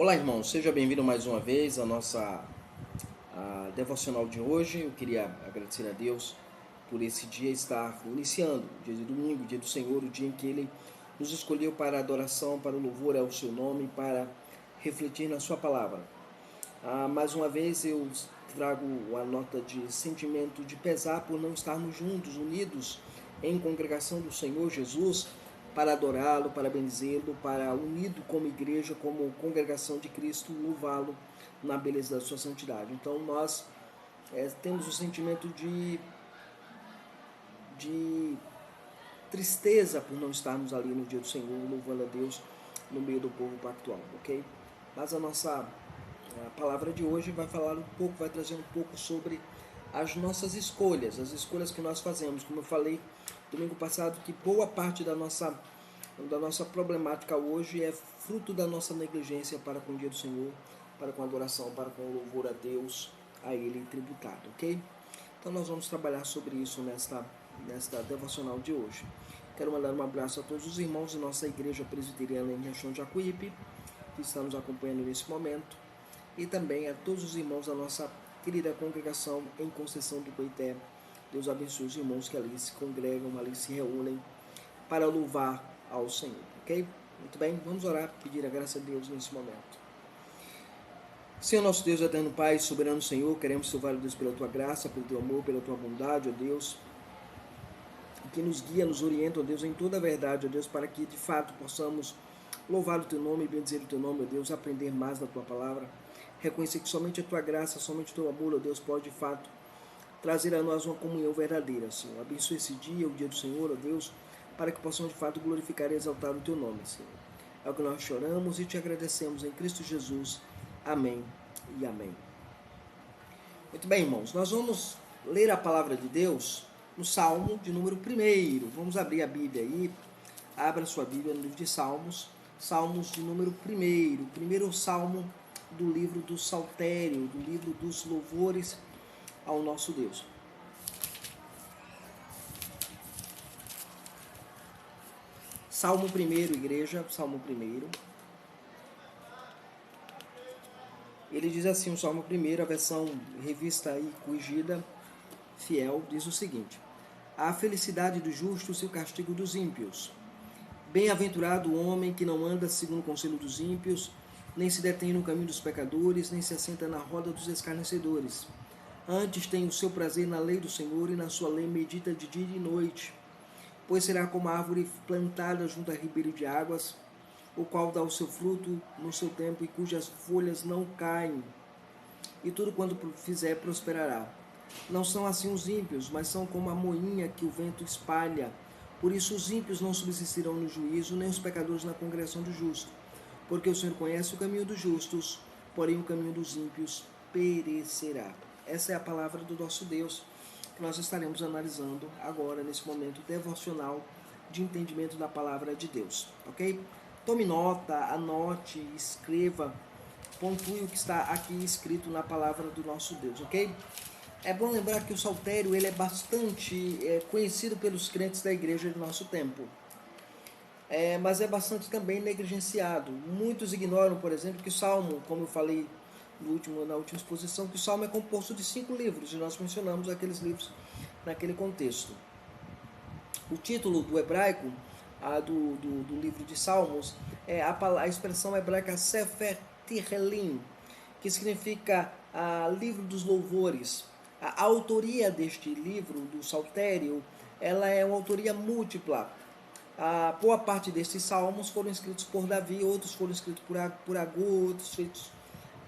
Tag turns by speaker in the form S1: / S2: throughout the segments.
S1: Olá, irmão, seja bem-vindo mais uma vez à nossa devocional de hoje. Eu queria agradecer a Deus por esse dia estar iniciando, o dia de domingo, o dia do Senhor, o dia em que Ele nos escolheu para a adoração, para o louvor ao seu nome, para refletir na sua palavra. Mais uma vez eu trago a nota de sentimento de pesar por não estarmos juntos, unidos em congregação do Senhor Jesus, para adorá-lo, para bendizê-lo, para unido como igreja, como congregação de Cristo, louvá-lo na beleza da sua santidade. Então nós temos o sentimento de tristeza por não estarmos ali no dia do Senhor, louvando a Deus no meio do povo pactual, ok? Mas a palavra de hoje vai falar um pouco, vai trazer um pouco sobre as nossas escolhas, as escolhas que nós fazemos. Como eu falei domingo passado, que boa parte da nossa problemática hoje é fruto da nossa negligência para com o dia do Senhor, para com a adoração, para com o louvor a Deus, a Ele tributado, ok? Então nós vamos trabalhar sobre isso nesta devocional de hoje. Quero mandar um abraço a todos os irmãos de nossa igreja presbiteriana em Riachão de Jacuípe, que estão nos acompanhando nesse momento, e também a todos os irmãos da nossa querida congregação em Conceição do Coité. Deus abençoe os irmãos que ali se congregam, ali se reúnem para louvar ao Senhor, ok? Muito bem, vamos orar, pedir a graça a Deus nesse momento. Senhor nosso Deus, eterno Pai, soberano Senhor, queremos te louvar, Deus, pela tua graça, pelo teu amor, pela tua bondade, ó Deus, que nos guia, nos orienta, ó Deus, em toda a verdade, ó Deus, para que de fato possamos louvar o teu nome, bendizer o teu nome, ó Deus, aprender mais da tua palavra, reconhecer que somente a tua graça, somente o teu amor, ó Deus, pode de fato trazer a nós uma comunhão verdadeira, Senhor. Abençoe esse dia, o dia do Senhor, ó Deus, para que possamos de fato glorificar e exaltar o teu nome, Senhor. É o que nós choramos e te agradecemos em Cristo Jesus. Amém e amém. Muito bem, irmãos, nós vamos ler a palavra de Deus no Salmo de número 1. Vamos abrir a Bíblia aí. Abra sua Bíblia no livro de Salmos. Salmos de número 1. O primeiro salmo do livro do Saltério, do livro dos louvores ao nosso Deus. Salmo 1, igreja, Salmo 1. Ele diz assim, o Salmo 1, a versão revista e corrigida, fiel, diz o seguinte: a felicidade dos justos e o castigo dos ímpios. Bem-aventurado o homem que não anda segundo o conselho dos ímpios, nem se detém no caminho dos pecadores, nem se assenta na roda dos escarnecedores. Antes tem o seu prazer na lei do Senhor, e na sua lei medita de dia e de noite. Pois será como a árvore plantada junto a ribeiro de águas, o qual dá o seu fruto no seu tempo, e cujas folhas não caem, e tudo quanto fizer prosperará. Não são assim os ímpios, mas são como a moinha que o vento espalha. Por isso os ímpios não subsistirão no juízo, nem os pecadores na congregação do justo. Porque o Senhor conhece o caminho dos justos, porém o caminho dos ímpios perecerá. Essa é a palavra do nosso Deus, que nós estaremos analisando agora, nesse momento devocional de entendimento da palavra de Deus, ok? Tome nota, anote, escreva, pontue o que está aqui escrito na palavra do nosso Deus, ok? É bom lembrar que o saltério ele é bastante conhecido pelos crentes da igreja do nosso tempo, mas é bastante também negligenciado. Muitos ignoram, por exemplo, que o Salmo, como eu falei na última exposição, que o Salmo é composto de 5 livros, e nós mencionamos aqueles livros naquele contexto. O título do hebraico do livro de Salmos é a expressão hebraica Sefer Tehillim, que significa livro dos louvores. A autoria deste livro, do Saltério, ela é uma autoria múltipla. Boa parte destes salmos foram escritos por Davi, outros foram escritos por Agur, outros escritos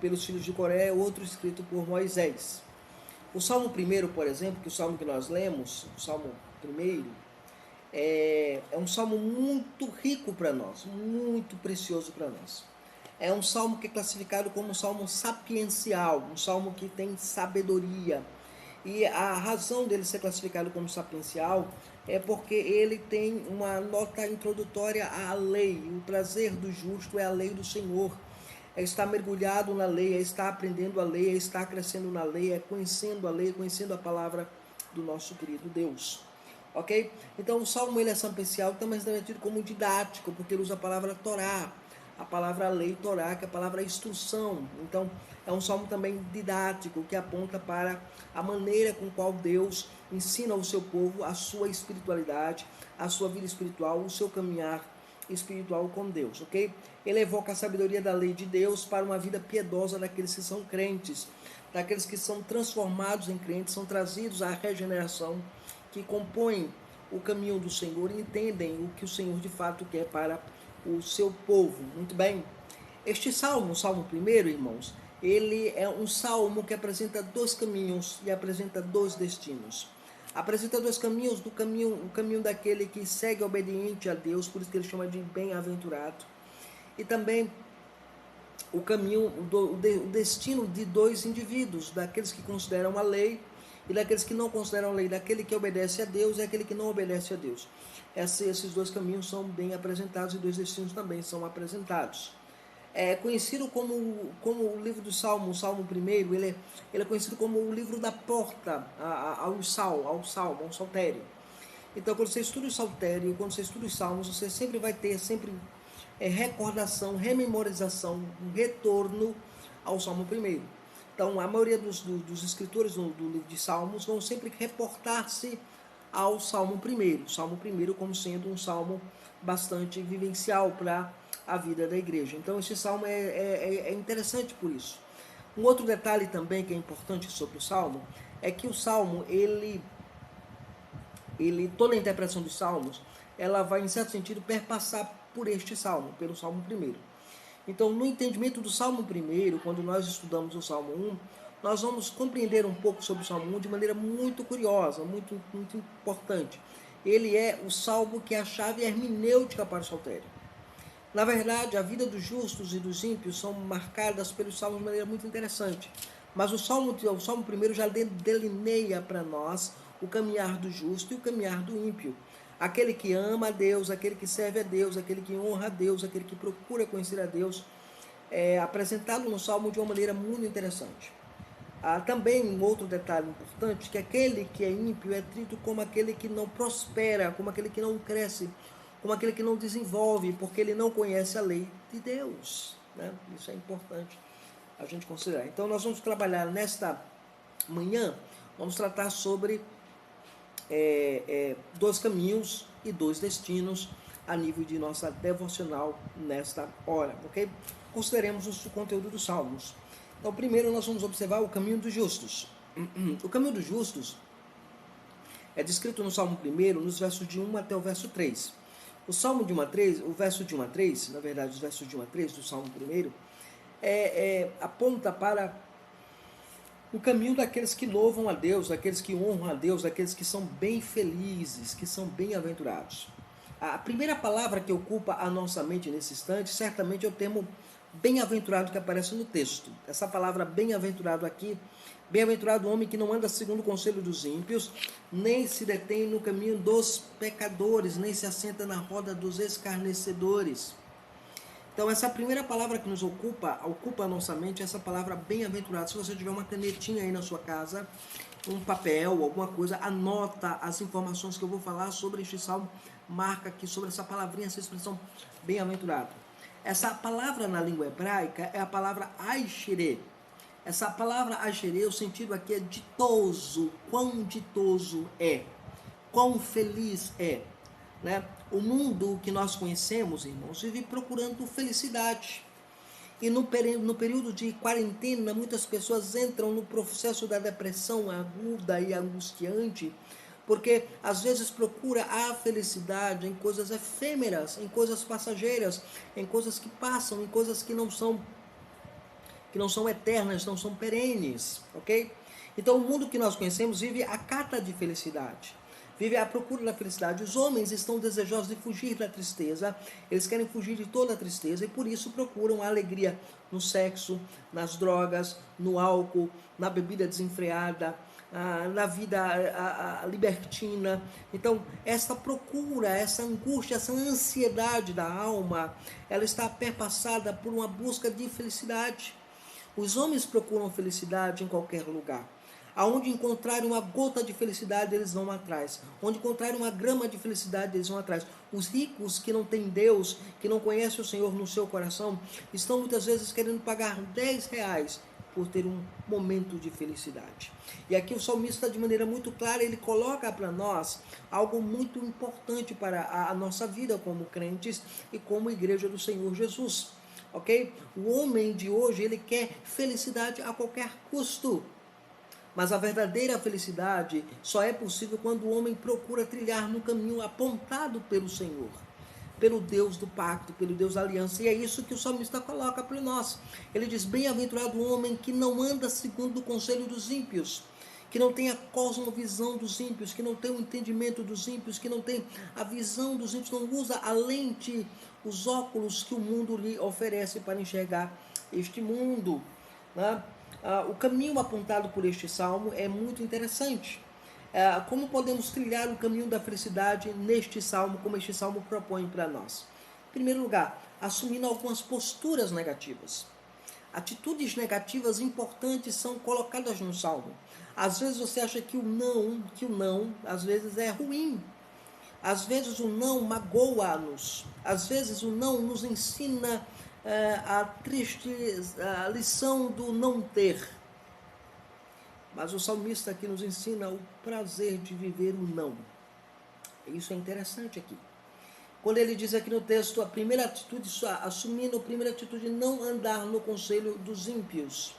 S1: pelos filhos de Coré, outros escritos por Moisés. O Salmo 1, por exemplo, que é o salmo que nós lemos, o Salmo 1, é um salmo muito rico para nós, muito precioso para nós. É um salmo que é classificado como um salmo sapiencial, um salmo que tem sabedoria. E a razão dele ser classificado como sapiencial é porque ele tem uma nota introdutória à lei. O prazer do justo é a lei do Senhor. É estar mergulhado na lei, é estar aprendendo a lei, é estar crescendo na lei, é conhecendo a lei, conhecendo a palavra do nosso querido Deus. Ok? Então o salmo ele é sapiencial, também é tido como didático, porque ele usa a palavra Torá. a palavra lei, Torá, que é a palavra instrução. Então, é um salmo também didático, que aponta para a maneira com qual Deus ensina ao seu povo a sua espiritualidade, a sua vida espiritual, o seu caminhar espiritual com Deus, ok? Ele evoca a sabedoria da lei de Deus para uma vida piedosa daqueles que são crentes, daqueles que são transformados em crentes, são trazidos à regeneração, que compõem o caminho do Senhor e entendem o que o Senhor de fato quer para o seu povo. Muito bem. Este salmo, o Salmo 1, irmãos, ele é um salmo que apresenta dois caminhos e apresenta dois destinos. Apresenta dois caminhos, o caminho daquele que segue obediente a Deus, por isso que ele chama de bem-aventurado. E também o caminho, o destino de dois indivíduos, daqueles que consideram a lei e daqueles que não consideram a lei, daquele que obedece a Deus e aquele que não obedece a Deus. Esses dois caminhos são bem apresentados e dois destinos também são apresentados. É conhecido como o livro do Salmo, o Salmo 1, ele é conhecido como o livro da porta ao saltério. Então, quando você estuda o saltério, quando você estuda os salmos, você sempre vai ter recordação, rememorização, um retorno ao Salmo 1. Então, a maioria dos escritores do livro de Salmos vão sempre reportar-se ao Salmo 1. Salmo 1 como sendo um salmo bastante vivencial para a vida da igreja. Então, esse salmo é interessante por isso. Um outro detalhe também que é importante sobre o salmo é que o salmo, toda a interpretação dos salmos, ela vai, em certo sentido, perpassar por este salmo, pelo Salmo 1. Então, no entendimento do Salmo 1, quando nós estudamos o Salmo 1, nós vamos compreender um pouco sobre o Salmo 1 de maneira muito curiosa, muito importante. Ele é o salmo que é a chave hermenêutica para o saltério. Na verdade, a vida dos justos e dos ímpios são marcadas pelos salmos de maneira muito interessante. Mas o Salmo 1 já delineia para nós o caminhar do justo e o caminhar do ímpio. Aquele que ama a Deus, aquele que serve a Deus, aquele que honra a Deus, aquele que procura conhecer a Deus, é apresentado no Salmo de uma maneira muito interessante. Há também um outro detalhe importante, que aquele que é ímpio é tido como aquele que não prospera, como aquele que não cresce, como aquele que não desenvolve, porque ele não conhece a lei de Deus. Né? Isso é importante a gente considerar. Então, nós vamos trabalhar nesta manhã, vamos tratar sobre dois caminhos e dois destinos a nível de nossa devocional nesta hora, ok? Consideremos o conteúdo dos Salmos. Então, primeiro nós vamos observar o caminho dos justos. O caminho dos justos é descrito no Salmo 1, nos versos de 1 até o verso 3. O Salmo de 1 a 3, o verso de 1 a 3, na verdade, os versos de 1 a 3 do Salmo 1, aponta para o caminho daqueles que louvam a Deus, daqueles que honram a Deus, daqueles que são bem felizes, que são bem-aventurados. A primeira palavra que ocupa a nossa mente nesse instante, certamente é o termo bem-aventurado que aparece no texto. Essa palavra bem-aventurado aqui, bem-aventurado o homem que não anda segundo o conselho dos ímpios, nem se detém no caminho dos pecadores, nem se assenta na roda dos escarnecedores. Então, essa primeira palavra que nos ocupa a nossa mente, é essa palavra bem-aventurado. Se você tiver uma canetinha aí na sua casa, um papel, alguma coisa, anota as informações que eu vou falar sobre este salmo, marca aqui sobre essa palavrinha, essa expressão bem-aventurado. Essa palavra na língua hebraica é a palavra aishere. Essa palavra aishere, o sentido aqui é ditoso, quão ditoso é, quão feliz é, né? O mundo que nós conhecemos, irmãos, vive procurando felicidade. E no período de quarentena, muitas pessoas entram no processo da depressão aguda e angustiante, porque às vezes procura a felicidade em coisas efêmeras, em coisas passageiras, em coisas que passam, em coisas que não são eternas, não são perenes, ok? Então o mundo que nós conhecemos vive a cata de felicidade. Vive à procura da felicidade. Os homens estão desejosos de fugir da tristeza, eles querem fugir de toda a tristeza e por isso procuram a alegria no sexo, nas drogas, no álcool, na bebida desenfreada, na vida libertina. Então, essa procura, essa angústia, essa ansiedade da alma, ela está perpassada por uma busca de felicidade. Os homens procuram felicidade em qualquer lugar. Aonde encontrarem uma gota de felicidade, eles vão atrás. Onde encontrarem uma grama de felicidade, eles vão atrás. Os ricos que não têm Deus, que não conhecem o Senhor no seu coração, estão muitas vezes querendo pagar 10 reais por ter um momento de felicidade. E aqui o salmista, de maneira muito clara, ele coloca para nós algo muito importante para a nossa vida como crentes e como igreja do Senhor Jesus. Ok? O homem de hoje, ele quer felicidade a qualquer custo. Mas a verdadeira felicidade só é possível quando o homem procura trilhar no caminho apontado pelo Senhor, pelo Deus do pacto, pelo Deus da aliança. E é isso que o salmista coloca para nós. Ele diz: bem-aventurado o homem que não anda segundo o conselho dos ímpios, que não tem a cosmovisão dos ímpios, que não tem o entendimento dos ímpios, que não tem a visão dos ímpios, não usa a lente, os óculos que o mundo lhe oferece para enxergar este mundo, né? O caminho apontado por este salmo é muito interessante. Como podemos trilhar o caminho da felicidade neste salmo, como este salmo propõe para nós? Em primeiro lugar, assumindo algumas posturas negativas. Atitudes negativas importantes são colocadas no salmo. Às vezes você acha que o não, às vezes é ruim. Às vezes o não magoa-nos. Às vezes o não nos ensina a lição do não ter. Mas o salmista aqui nos ensina o prazer de viver o não. Isso é interessante aqui. Quando ele diz aqui no texto, a primeira atitude, assumindo a primeira atitude, não andar no conselho dos ímpios.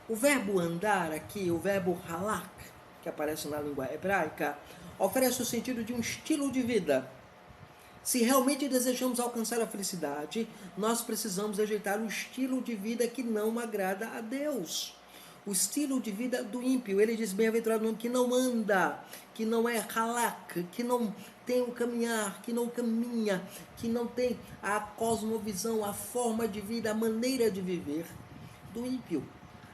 S1: O verbo andar aqui, o verbo halak, que aparece na língua hebraica, oferece o sentido de um estilo de vida. Se realmente desejamos alcançar a felicidade, nós precisamos rejeitar o estilo de vida que não agrada a Deus. O estilo de vida do ímpio. Ele diz: bem-aventurado o homem que não anda, que não é halak, que não tem o caminhar, que não caminha, que não tem a cosmovisão, a forma de vida, a maneira de viver do ímpio.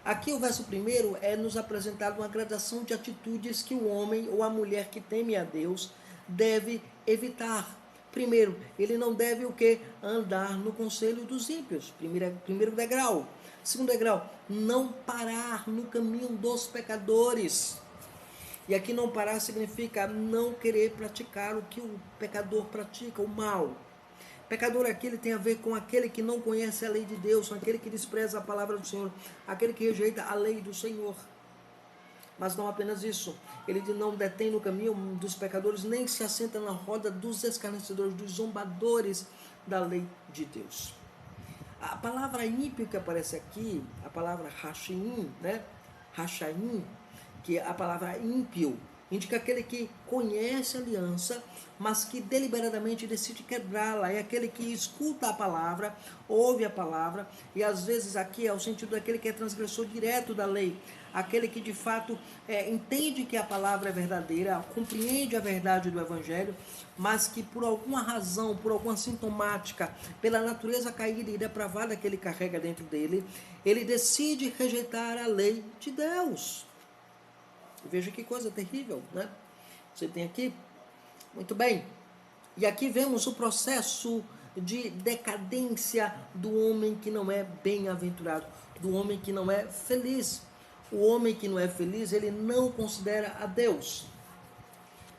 S1: Aqui o verso primeiro é nos apresentado uma gradação de atitudes que o homem ou a mulher que teme a Deus deve evitar. Primeiro, ele não deve o quê? Andar no conselho dos ímpios. Primeiro degrau. Segundo degrau, não parar no caminho dos pecadores. E aqui não parar significa não querer praticar o que o pecador pratica, o mal. Pecador aqui ele tem a ver com aquele que não conhece a lei de Deus, com aquele que despreza a palavra do Senhor, aquele que rejeita a lei do Senhor. Mas não apenas isso, ele não detém no caminho dos pecadores, nem se assenta na roda dos escarnecedores, dos zombadores da lei de Deus. A palavra ímpio que aparece aqui, a palavra rachaim, né? Rachaim, que é a palavra ímpio, indica aquele que conhece a aliança, mas que deliberadamente decide quebrá-la. É aquele que escuta a palavra, ouve a palavra, e às vezes aqui é o sentido daquele que é transgressor direto da lei. Aquele que de fato entende que a palavra é verdadeira, compreende a verdade do Evangelho, mas que por alguma razão, por alguma sintomática, pela natureza caída e depravada que ele carrega dentro dele, ele decide rejeitar a lei de Deus. Veja que coisa terrível, né? Você tem aqui, muito bem. E aqui vemos o processo de decadência do homem que não é bem-aventurado, do homem que não é feliz. O homem que não é feliz, ele não considera a Deus.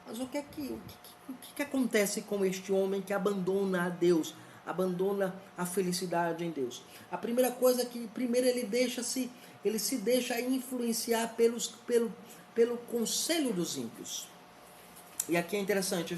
S1: Mas o que acontece com este homem que abandona a Deus, abandona a felicidade em Deus? A primeira coisa é que, primeiro, ele se deixa influenciar pelo conselho dos ímpios. E aqui é interessante,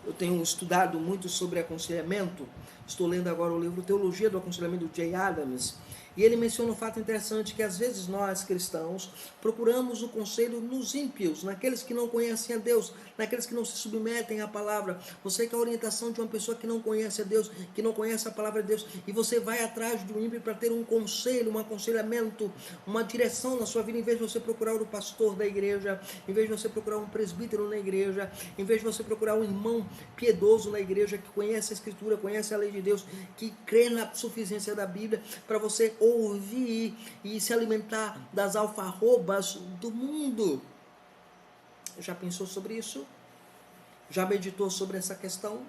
S1: eu tenho estudado muito sobre aconselhamento, estou lendo agora o livro Teologia do Aconselhamento do Jay Adams, e ele menciona um fato interessante, que às vezes nós, cristãos, procuramos o conselho nos ímpios, naqueles que não conhecem a Deus, naqueles que não se submetem à palavra. Você quer a orientação de uma pessoa que não conhece a Deus, que não conhece a palavra de Deus, e você vai atrás do ímpio para ter um conselho, um aconselhamento, uma direção na sua vida, em vez de você procurar o pastor da igreja, em vez de você procurar um presbítero na igreja, em vez de você procurar um irmão piedoso na igreja, que conhece a Escritura, conhece a lei de Deus, que crê na suficiência da Bíblia, para você ouvir e se alimentar das alfarrobas do mundo. Já pensou sobre isso? Já meditou sobre essa questão?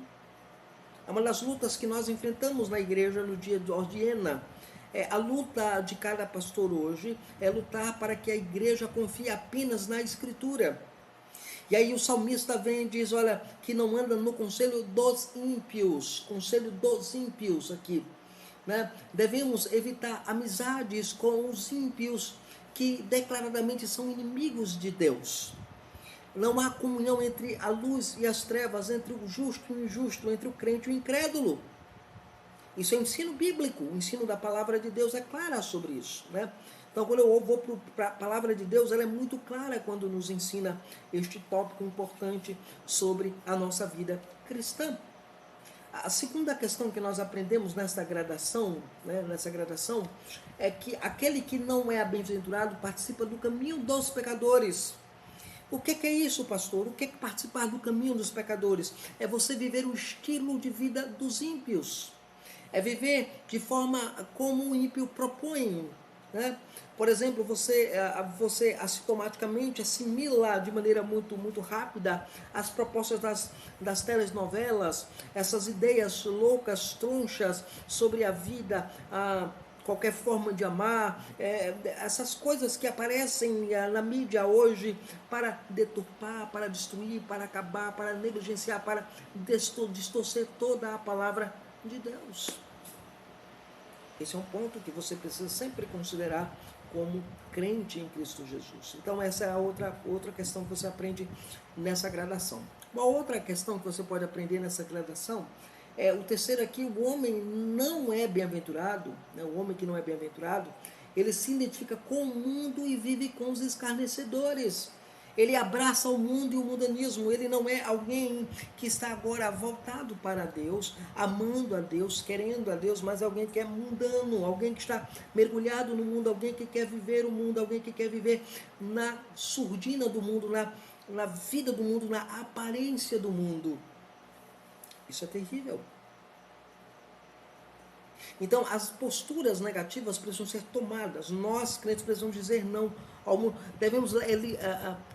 S1: É uma das lutas que nós enfrentamos na igreja no dia de Ordiena, A luta de cada pastor hoje é lutar para que a igreja confie apenas na Escritura. E aí o salmista vem e diz, olha, que não anda no conselho dos ímpios aqui, né? Devemos evitar amizades com os ímpios que declaradamente são inimigos de Deus. Não há comunhão entre a luz e as trevas, entre o justo e o injusto, entre o crente e o incrédulo. Isso é ensino bíblico, o ensino da palavra de Deus é clara sobre isso, né? Então, quando eu vou para a palavra de Deus, ela é muito clara quando nos ensina este tópico importante sobre a nossa vida cristã. A segunda questão que nós aprendemos nessa gradação, é que aquele que não é bem-aventurado participa do caminho dos pecadores. O que é isso, pastor? O que é participar do caminho dos pecadores? É você viver o estilo de vida dos ímpios. É viver de forma como o ímpio propõe, né? Por exemplo, você assintomaticamente assimila de maneira muito rápida as propostas das telenovelas, essas ideias loucas, tronchas sobre a vida, qualquer forma de amar, essas coisas que aparecem na mídia hoje para deturpar, para destruir, para acabar, para negligenciar, para distorcer toda a palavra de Deus. Esse é um ponto que você precisa sempre considerar como crente em Cristo Jesus. Então essa é a outra questão que você aprende nessa gradação. Uma outra questão que você pode aprender nessa gradação é o terceiro aqui, o homem não é bem-aventurado, né? O homem que não é bem-aventurado, ele se identifica com o mundo e vive com os escarnecedores. Ele abraça o mundo e o mundanismo. Ele não é alguém que está agora voltado para Deus, amando a Deus, querendo a Deus, mas alguém que é mundano, alguém que está mergulhado no mundo, alguém que quer viver o mundo, alguém que quer viver na surdina do mundo, na vida do mundo, na aparência do mundo. Isso é terrível. Então, as posturas negativas precisam ser tomadas. Nós, crentes, precisamos dizer não ao mundo. Devemos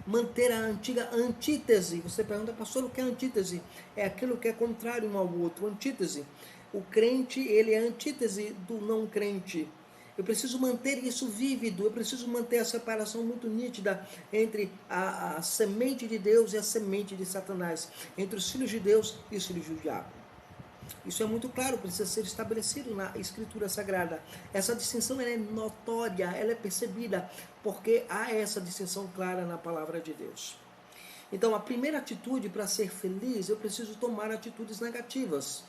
S1: manter a antiga antítese. Você pergunta, pastor, o que é antítese? É aquilo que é contrário um ao outro. Antítese. O crente, ele é antítese do não crente. Eu preciso manter isso vívido, eu preciso manter a separação muito nítida entre a semente de Deus e a semente de Satanás, entre os filhos de Deus e os filhos do diabo. Isso é muito claro, precisa ser estabelecido na Escritura Sagrada. Essa distinção ela é notória, ela é percebida, porque há essa distinção clara na palavra de Deus. Então, a primeira atitude para ser feliz, eu preciso tomar atitudes negativas.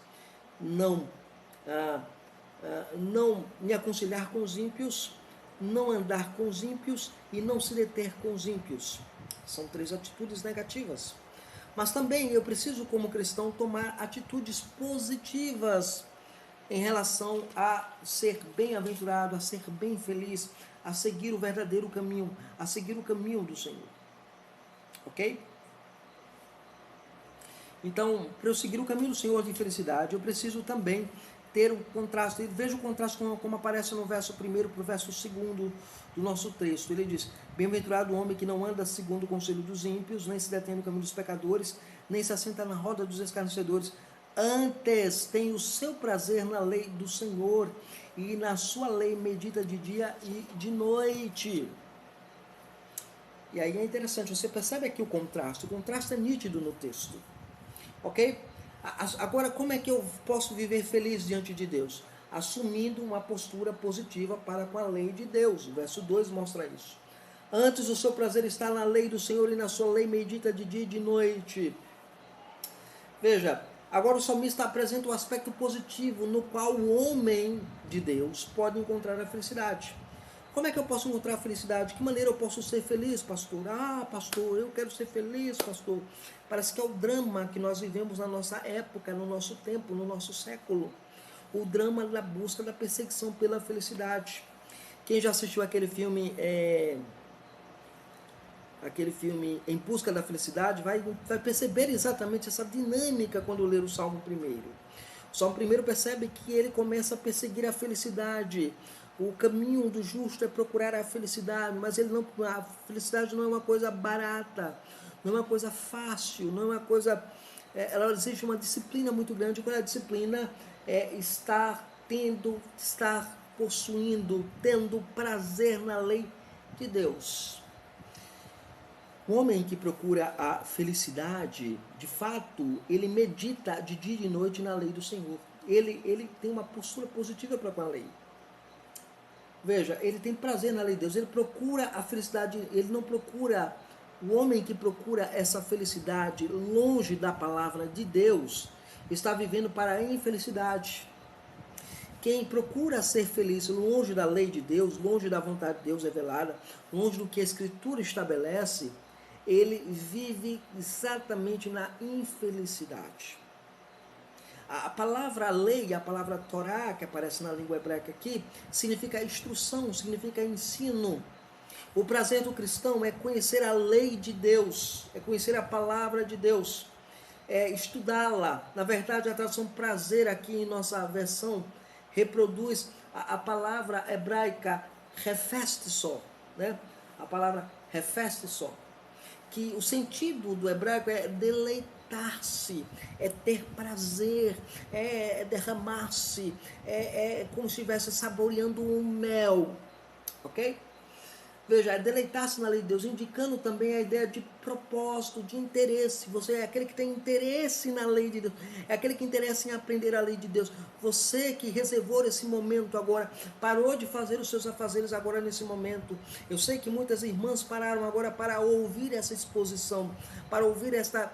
S1: Não me aconselhar com os ímpios, não andar com os ímpios e não se deter com os ímpios. São 3 atitudes negativas. Mas também eu preciso, como cristão, tomar atitudes positivas em relação a ser bem-aventurado, a ser bem feliz, a seguir o verdadeiro caminho, a seguir o caminho do Senhor. Ok? Então, para eu seguir o caminho do Senhor de felicidade, eu preciso também ter um contraste. Veja o contraste como aparece no verso 1 para o verso 2 do nosso texto. Ele diz, bem-aventurado o homem que não anda segundo o conselho dos ímpios, nem se detém no caminho dos pecadores, nem se assenta na roda dos escarnecedores. Antes tem o seu prazer na lei do Senhor, e na sua lei medita de dia e de noite. E aí é interessante, você percebe aqui o contraste é nítido no texto. Ok? Agora, como é que eu posso viver feliz diante de Deus? Assumindo uma postura positiva para com a lei de Deus. O verso 2 mostra isso. Antes o seu prazer está na lei do Senhor e na sua lei medita de dia e de noite. Veja, agora o salmista apresenta um aspecto positivo no qual o homem de Deus pode encontrar a felicidade. Como é que eu posso encontrar a felicidade? De que maneira eu posso ser feliz, pastor? Pastor, eu quero ser feliz, pastor. Parece que é o drama que nós vivemos na nossa época, no nosso tempo, no nosso século. O drama da busca da perseguição pela felicidade. Quem já assistiu aquele filme Em Busca da Felicidade, vai perceber exatamente essa dinâmica quando ler o Salmo 1. O Salmo 1 percebe que ele começa a perseguir a felicidade. O caminho do justo é procurar a felicidade, mas a felicidade não é uma coisa barata, não é uma coisa fácil, não é uma coisa... ela exige uma disciplina muito grande, quando a disciplina está possuindo, tendo prazer na lei de Deus. O homem que procura a felicidade, de fato, ele medita de dia e de noite na lei do Senhor. Ele tem uma postura positiva para com a lei. Veja, ele tem prazer na lei de Deus, ele procura a felicidade, ele não procura, o homem que procura essa felicidade longe da palavra de Deus, está vivendo para a infelicidade. Quem procura ser feliz longe da lei de Deus, longe da vontade de Deus revelada, longe do que a Escritura estabelece, ele vive exatamente na infelicidade. A palavra lei, a palavra Torá, que aparece na língua hebraica aqui, significa instrução, significa ensino. O prazer do cristão é conhecer a lei de Deus, é conhecer a palavra de Deus, é estudá-la. Na verdade, a tradução prazer aqui em nossa versão reproduz a palavra hebraica refestiso, né? A palavra refestiso, que o sentido do hebraico é deleitar-se, é ter prazer, é derramar-se, é como se estivesse saboreando um mel, ok? Veja, deleitar-se na lei de Deus, indicando também a ideia de propósito, de interesse. Você é aquele que tem interesse na lei de Deus, é aquele que interessa em aprender a lei de Deus. Você que reservou esse momento agora, parou de fazer os seus afazeres agora nesse momento. Eu sei que muitas irmãs pararam agora para ouvir essa exposição, para ouvir esta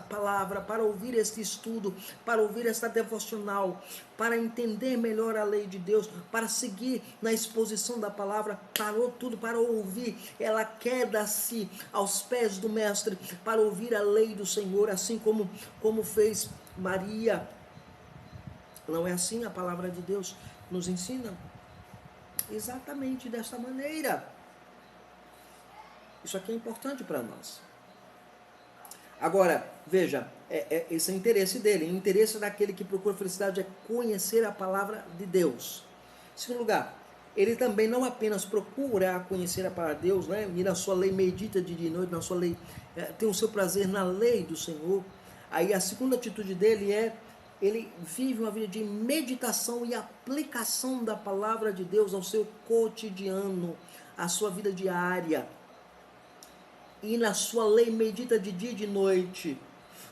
S1: palavra, para ouvir este estudo, para ouvir esta devocional, para entender melhor a lei de Deus, para seguir na exposição da palavra. Parou tudo para ouvir. Ela queda-se aos pés do mestre para ouvir a lei do Senhor, assim como fez Maria. Não é assim a palavra de Deus nos ensina? Exatamente desta maneira. Isso aqui é importante para nós. Agora, veja, esse é o interesse dele. O interesse daquele que procura felicidade é conhecer a palavra de Deus. Em segundo lugar, ele também não apenas procura conhecer a palavra de Deus, né? E na sua lei medita de dia e noite, na sua lei, tem o seu prazer na lei do Senhor. Aí a segunda atitude dele ele vive uma vida de meditação e aplicação da palavra de Deus ao seu cotidiano, à sua vida diária. E na sua lei medita de dia e de noite.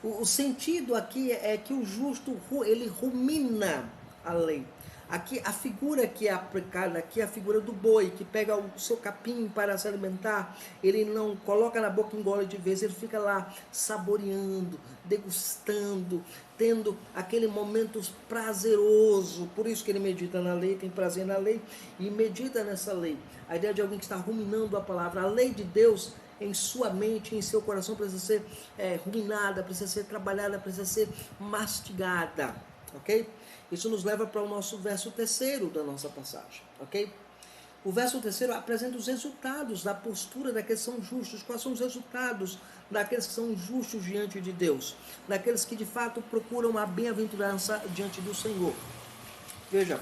S1: O sentido aqui é que o justo, ele rumina a lei. Aqui a figura que é aplicada aqui é a figura do boi, que pega o seu capim para se alimentar, ele não coloca na boca e engole de vez, ele fica lá saboreando, degustando, tendo aquele momento prazeroso. Por isso que ele medita na lei, tem prazer na lei e medita nessa lei. A ideia de alguém que está ruminando a palavra, a lei de Deus em sua mente, em seu coração, precisa ser ruminada, precisa ser trabalhada, precisa ser mastigada, ok? Isso nos leva para o nosso verso 3º da nossa passagem, ok? O verso 3º apresenta os resultados da postura daqueles que são justos. Quais são os resultados daqueles que são justos diante de Deus? Daqueles que de fato procuram a bem-aventurança diante do Senhor. Veja,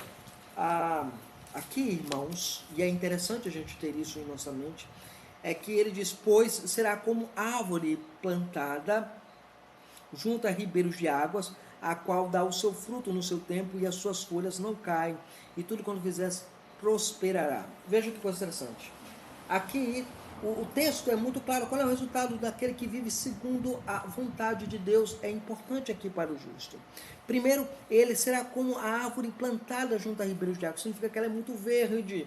S1: aqui, irmãos, e é interessante a gente ter isso em nossa mente, é que ele diz, pois será como árvore plantada junto a ribeiros de águas, a qual dá o seu fruto no seu tempo e as suas folhas não caem, e tudo quanto fizesse prosperará. Veja que coisa interessante. Aqui o texto é muito claro. Qual é o resultado daquele que vive segundo a vontade de Deus? É importante aqui para o justo. Primeiro, ele será como a árvore plantada junto a ribeiros de águas. Significa que ela é muito verde.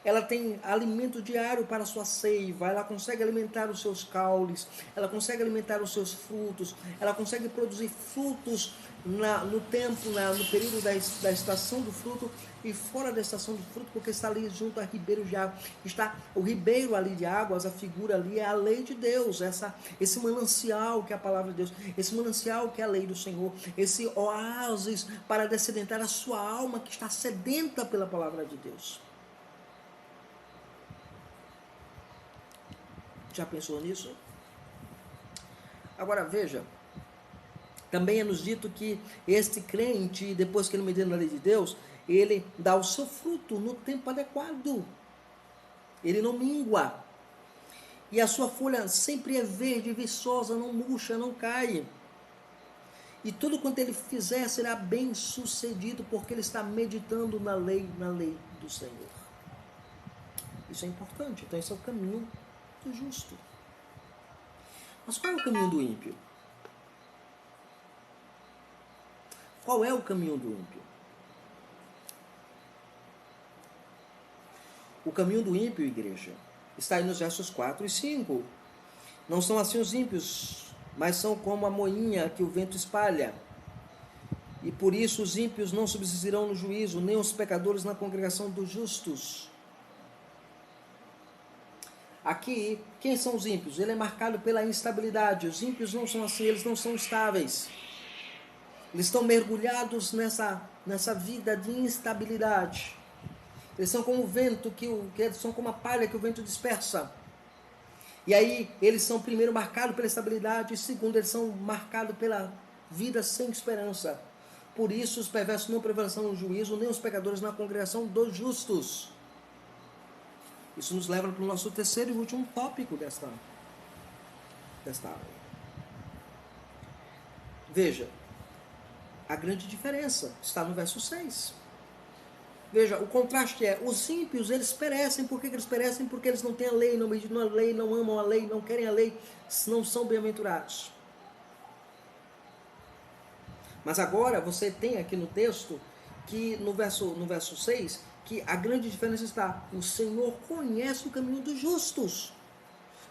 S1: Ela tem alimento diário para a sua seiva, ela consegue alimentar os seus caules, ela consegue alimentar os seus frutos, ela consegue produzir frutos no tempo, no período da estação do fruto e fora da estação do fruto, porque está ali junto a ribeiros de água. Está o ribeiro ali de águas, a figura ali é a lei de Deus, esse manancial que é a palavra de Deus, esse manancial que é a lei do Senhor, esse oásis para dessedentar a sua alma que está sedenta pela palavra de Deus. Já pensou nisso? Agora veja, também é nos dito que este crente, depois que ele medita na lei de Deus, ele dá o seu fruto no tempo adequado. Ele não mingua. E a sua folha sempre é verde, viçosa, não murcha, não cai. E tudo quanto ele fizer será bem sucedido, porque ele está meditando na lei do Senhor. Isso é importante. Então esse é o caminho do justo. Mas qual é o caminho do ímpio? Qual é o caminho do ímpio? O caminho do ímpio, igreja, está aí nos versos 4 e 5. Não são assim os ímpios, mas são como a moinha que o vento espalha. E por isso os ímpios não subsistirão no juízo, nem os pecadores na congregação dos justos. Aqui, quem são os ímpios? Ele é marcado pela instabilidade. Os ímpios não são assim, eles não são estáveis. Eles estão mergulhados nessa vida de instabilidade. Eles são como o vento, eles são como a palha que o vento dispersa. E aí, eles são primeiro marcados pela estabilidade, e segundo, eles são marcados pela vida sem esperança. Por isso, os perversos não prevalecerão no juízo, nem os pecadores na congregação dos justos. Isso nos leva para o nosso terceiro e último tópico desta aula. Veja, a grande diferença está no verso 6. Veja, o contraste é, os ímpios, eles perecem. Por que eles perecem? Porque eles não têm a lei, não meditam na lei, não amam a lei, não querem a lei, não são bem-aventurados. Mas agora você tem aqui no texto, que no verso 6, que a grande diferença está, o Senhor conhece o caminho dos justos.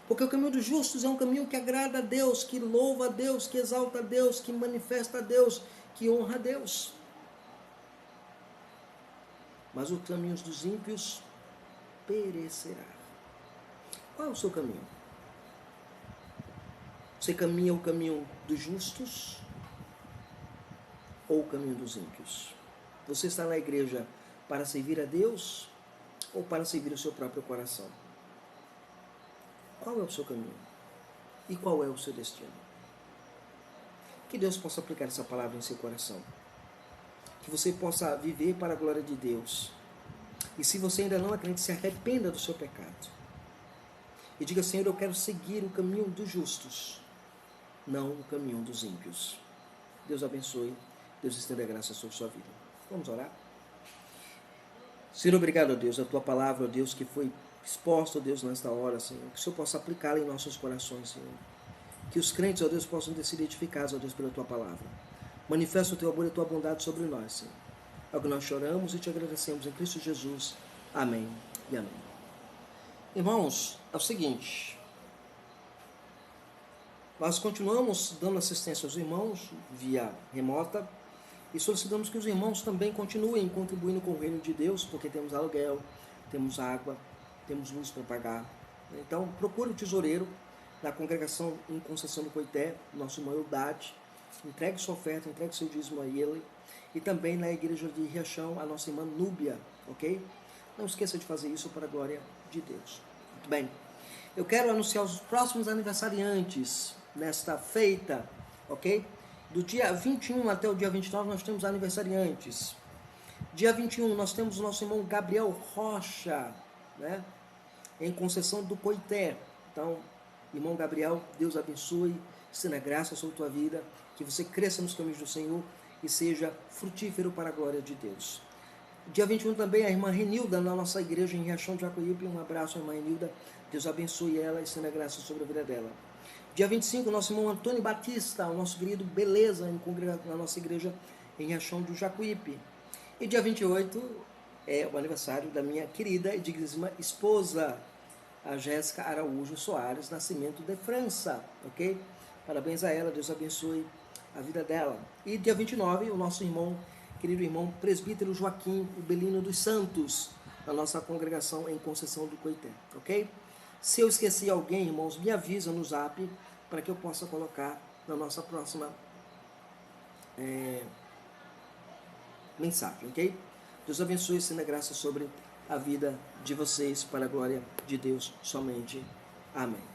S1: Porque o caminho dos justos é um caminho que agrada a Deus, que louva a Deus, que exalta a Deus, que manifesta a Deus, que honra a Deus. Mas os caminhos dos ímpios perecerá. Qual é o seu caminho? Você caminha o caminho dos justos ou o caminho dos ímpios? Você está na igreja para servir a Deus ou para servir o seu próprio coração? Qual é o seu caminho? E qual é o seu destino? Que Deus possa aplicar essa palavra em seu coração. Que você possa viver para a glória de Deus. E se você ainda não acredita, se arrependa do seu pecado. E diga, Senhor, eu quero seguir o caminho dos justos, não o caminho dos ímpios. Deus abençoe. Deus estenda a graça sobre a sua vida. Vamos orar? Senhor, obrigado, a Deus, a tua palavra, ó Deus, que foi exposta, ó Deus, nesta hora, Senhor. Que o Senhor possa aplicá-la em nossos corações, Senhor. Que os crentes, ó Deus, possam ter sido edificados, ó Deus, pela tua palavra. Manifesta o teu amor e a tua bondade sobre nós, Senhor. É o que nós choramos e te agradecemos em Cristo Jesus. Amém e amém. Irmãos, é o seguinte. Nós continuamos dando assistência aos irmãos via remota e solicitamos que os irmãos também continuem contribuindo com o reino de Deus, porque temos aluguel, temos água, temos luz para pagar. Então, procure o tesoureiro da congregação em Conceição do Coité, nosso irmão Eudade. Entregue sua oferta, entregue seu dízimo a ele. E também na igreja de Riachão, a nossa irmã Núbia, ok? Não esqueça de fazer isso para a glória de Deus. Muito bem. Eu quero anunciar os próximos aniversariantes nesta feita, ok? Do dia 21 até o dia 29 nós temos aniversariantes. Dia 21 nós temos o nosso irmão Gabriel Rocha, né? Em Conceição do Coité. Então, irmão Gabriel, Deus abençoe, estenda graça sobre a tua vida, que você cresça nos caminhos do Senhor e seja frutífero para a glória de Deus. Dia 21 também a irmã Renilda, na nossa igreja em Riachão de Jacuípe. Um abraço à irmã Renilda, Deus abençoe ela e estenda graça sobre a vida dela. Dia 25, nosso irmão Antônio Batista, o nosso querido Beleza, na nossa igreja em Riachão do Jacuípe. E dia 28 é o aniversário da minha querida e digníssima esposa, a Jéssica Araújo Soares Nascimento de França, ok? Parabéns a ela, Deus abençoe a vida dela. E dia 29, o nosso irmão, querido irmão presbítero Joaquim Belino dos Santos, na nossa congregação em Conceição do Coité, ok? Se eu esqueci alguém, irmãos, me avisa no zap para que eu possa colocar na nossa próxima mensagem, ok? Deus abençoe e senda graça sobre a vida de vocês para a glória de Deus somente. Amém.